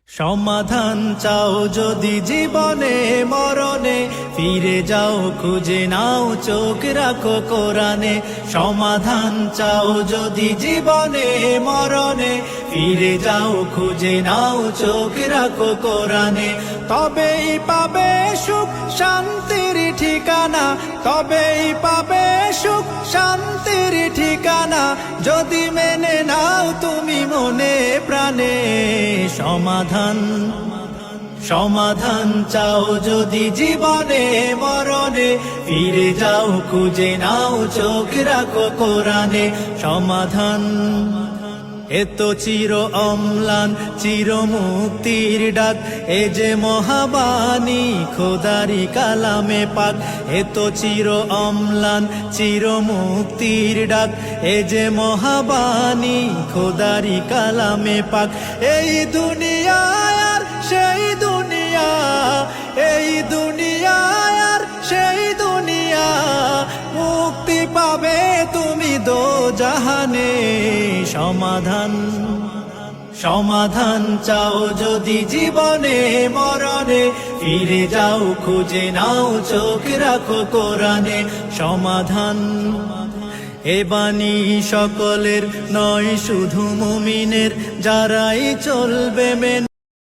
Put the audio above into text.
সমাধান চাও যদি জীবনে মরণে, ফিরে যাও খুঁজে নাও চোখ রাখো কোরআনে। সমাধান চাও যদি জীবনে মরণে, ফিরে যাও খুঁজে নাও চোখ রাখো কোরআনে। তবেই পাবে সুখ শান্তির ঠিকানা, তবেই পাবে সুখ শান্তির ঠিকানা, যদি মেনে নাও তুমি মনে প্রাণে। সমাধান চাও যদি জীবনে মরণে, ফিরে যাও খুঁজে নাও চোখ রাখো কোরআনে। সমাধান এত চির অম্লান চির মুক্তির ডাক, এ যে মহাবাণী খোদারি কালামে পাক। এত চির অম্লান চির মুক্তির ডাক, এ যে মহাবাণী খোদারি কালামে পাক। এই দুনিয়া আর সেই দুনিয়া, এই দুনিয়া আর সেই দুনিয়া, মুক্তি পাবে তুমি দোজাহানে। সমাধান চাও যদি জীবনে মরণে, ফিরে যাও খুঁজে নাও চোখ রাখো কোরআনে। সমাধান এ বাণী সকলের নয় শুধু মুমিনের, যারাই চলবে মেনে।